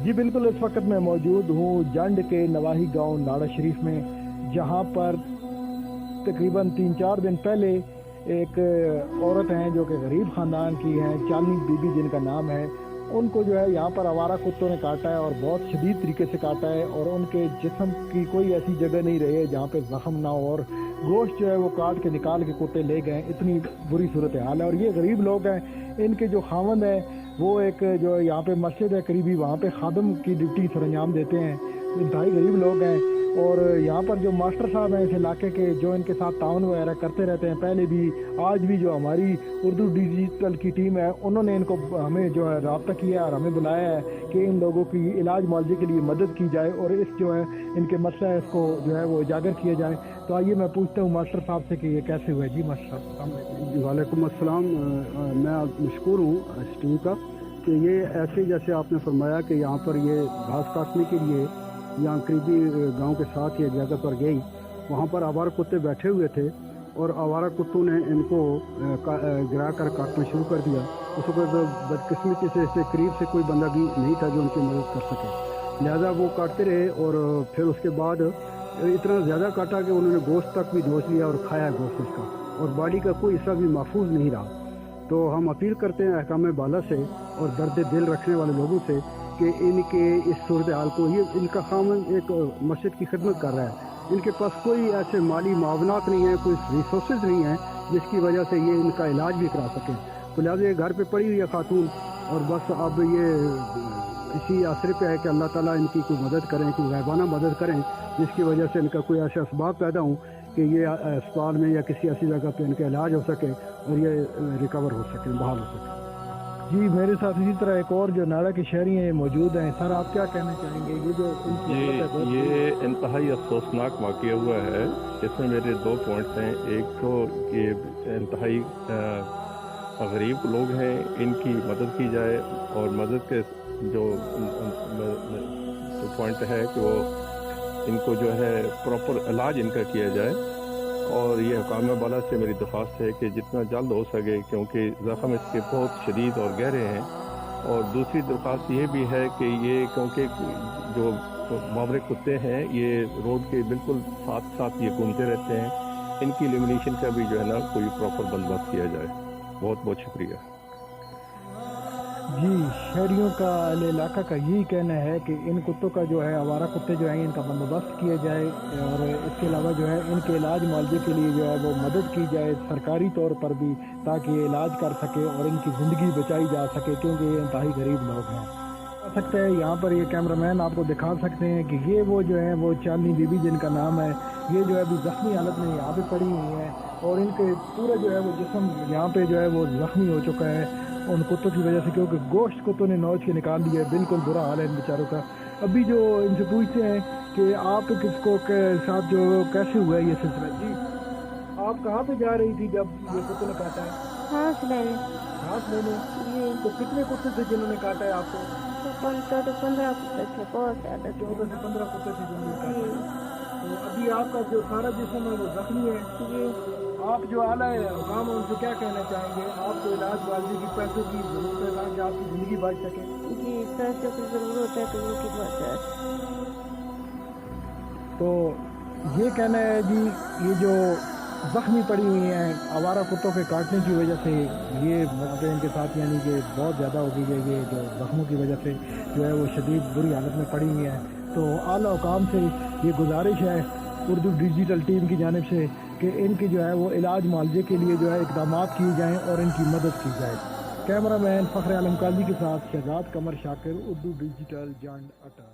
جی بالکل، اس وقت میں موجود ہوں جنڈ کے نواحی گاؤں ناڑا شریف میں، جہاں پر تقریباً 3-4 دن پہلے ایک عورت ہیں جو کہ غریب خاندان کی ہیں، چاندنی بی بی جن کا نام ہے، ان کو جو ہے یہاں پر آوارہ کتوں نے کاٹا ہے اور بہت شدید طریقے سے کاٹا ہے، اور ان کے جسم کی کوئی ایسی جگہ نہیں رہی ہے جہاں پہ زخم نہ ہو، اور گوشت جو ہے وہ کاٹ کے نکال کے کتے لے گئے۔ اتنی بری صورتحال ہے، اور یہ غریب لوگ ہیں، ان کے جو خاوند ہیں وہ ایک جو یہاں پہ مسجد ہے قریبی، وہاں پہ خادم کی ڈیوٹی سر انجام دیتے ہیں، انتہائی غریب لوگ ہیں۔ اور یہاں پر جو ماسٹر صاحب ہیں اس علاقے کے، جو ان کے ساتھ تعاون وغیرہ کرتے رہتے ہیں، پہلے بھی آج بھی جو ہماری اردو ڈیجیٹل کی ٹیم ہے انہوں نے ان کو ہمیں جو ہے رابطہ کیا اور ہمیں بلایا ہے کہ ان لوگوں کی علاج معالجے کے لیے مدد کی جائے اور اس جو ہے ان کے مسئلہ ہے اس کو جو ہے وہ اجاگر کیا جائے۔ تو آئیے میں پوچھتا ہوں ماسٹر صاحب سے کہ یہ کیسے ہوا ہے۔ جی ماسٹر صاحب۔ وعلیکم السلام۔ میں مشکور ہوں اس ٹیم کا کہ یہ ایسے جیسے آپ نے فرمایا کہ یہاں پر یہ گھاس کاٹنے کے لیے یہاں قریبی گاؤں کے ساتھ یہ جگہ پر گئی، وہاں پر آوارہ کتے بیٹھے ہوئے تھے اور آوارہ کتوں نے ان کو گرا کر کاٹنا شروع کر دیا۔ اس وقت بدقسمتی سے قریب سے کوئی بندہ بھی نہیں تھا جو ان کی مدد کر سکے، لہذا وہ کاٹتے رہے، اور پھر اس کے بعد اتنا زیادہ کاٹا کہ انہوں نے گوشت تک بھی نوچ لیا اور کھایا گوشت اس کا، اور باڈی کا کوئی حصہ بھی محفوظ نہیں رہا۔ تو ہم اپیل کرتے ہیں احکام بالا سے اور درد دل رکھنے والے لوگوں سے کہ ان کے اس صورتحال کو، یہ ان کا خاوند ایک مسجد کی خدمت کر رہا ہے، ان کے پاس کوئی ایسے مالی معاونات نہیں ہیں، کوئی ریسورسز نہیں ہیں جس کی وجہ سے یہ ان کا علاج بھی کرا سکیں۔ تو لہٰذا یہ گھر پہ پڑی ہوئی ہے خاتون، اور بس اب یہ اسی آسرے پہ ہے کہ اللہ تعالیٰ ان کی کوئی مدد کریں، کوئی غیبانہ مدد کریں جس کی وجہ سے ان کا کوئی ایسے اسباب پیدا ہوں کہ یہ اسپتال میں یا کسی ایسی جگہ پہ ان کا علاج ہو سکے اور یہ ریکور ہو سکیں، بحال ہو سکیں۔ جی میرے ساتھ اسی طرح ایک اور جو ناڑا کے شہری ہیں موجود ہیں، سر آپ کیا کہنا چاہیں گے؟ یہ جو یہ انتہائی افسوسناک واقعہ ہوا ہے، اس میں میرے 2 پوائنٹس ہیں۔ ایک تو یہ انتہائی غریب لوگ ہیں، ان کی مدد کی جائے، اور مدد کے جو پوائنٹ ہے کہ وہ ان کو جو ہے پراپر علاج ان کا کیا جائے، اور یہ حکام بالا سے میری درخواست ہے کہ جتنا جلد ہو سکے، کیونکہ زخم اس کے بہت شدید اور گہرے ہیں۔ اور دوسری درخواست یہ بھی ہے کہ یہ کیونکہ جو معاورے کتے ہیں یہ روڈ کے بالکل ساتھ ساتھ یہ گھومتے رہتے ہیں، ان کی ایلیمینیشن کا بھی جو ہے نا کوئی پراپر بندوبست کیا جائے۔ بہت بہت شکریہ۔ جی شہریوں کا علاقہ کا یہی کہنا ہے کہ ان کتوں کا جو ہے آوارہ کتے جو ہیں ان کا بندوبست کیا جائے، اور اس کے علاوہ جو ہے ان کے علاج معالجے کے لیے جو ہے وہ مدد کی جائے سرکاری طور پر بھی، تاکہ یہ علاج کر سکے اور ان کی زندگی بچائی جا سکے، کیونکہ یہ انتہائی غریب لوگ ہیں۔ آ سکتا ہے یہاں پر یہ کیمرہ مین آپ کو دکھا سکتے ہیں کہ یہ وہ جو ہے وہ چاندنی بی بی جن کا نام ہے، یہ جو ہے ابھی زخمی حالت میں یہاں پہ پڑی ہوئی ہیں، اور ان کے پورا جو ہے وہ جسم یہاں پہ جو ہے وہ زخمی ہو چکا ہے ان کتوں کی وجہ سے، کیونکہ گوشت کتوں نے نوچ کے نکال دیا ہے۔ بالکل برا حال ہے ان بیچاروں کا۔ ابھی جو ان سے پوچھتے ہیں کہ آپ کس کو کے ساتھ جو کیسے ہوا ہے یہ سلسلہ؟ جی آپ کہاں پہ جا رہی تھی جب یہ کتوں نے کاٹا ہے؟ گھاس لینے۔ گھاس لینے؟ جی۔ تو کتنے کتے تھے جنہوں نے کاٹا ہے آپ کو؟ 15 کتے تھے، بہت زیادہ۔ 14 سے 15 کتے تھے جنہوں نے کاٹا جی۔ ہے۔ تو ابھی آپ کا جو سارا جسم ہے وہ زخمی ہے۔ جی۔ آپ جو اعلیٰ حکام ان سے کیا کہنا چاہیں گے؟ آپ کو علاج معالجے کی پیسوں کی ضرورت ہے تاکہ آپ کی زندگی بچ سکے؟ جی پیسوں کی ضرورت ہے تو ان کی بچ جائے۔ تو یہ کہنا ہے جی یہ جو زخمی پڑی ہوئی ہیں آوارہ کتوں کے کاٹنے کی وجہ سے، یہ مسئلہ ان کے ساتھ یعنی کہ بہت زیادہ ہو گئی ہے، یہ جو زخموں کی وجہ سے جو ہے وہ شدید بری حالت میں پڑی ہوئی ہیں۔ تو اعلیٰ حکام سے یہ گزارش ہے اردو ڈیجیٹل ٹیم کی جانب سے کہ ان کی جو ہے وہ علاج معالجے کے لیے جو ہے اقدامات کیے جائیں اور ان کی مدد کی جائے۔ کیمرہ مین فخر عالم قاضی کے ساتھ شہزاد قمر شاکر، اردو ڈیجیٹل، جنڈ اٹا۔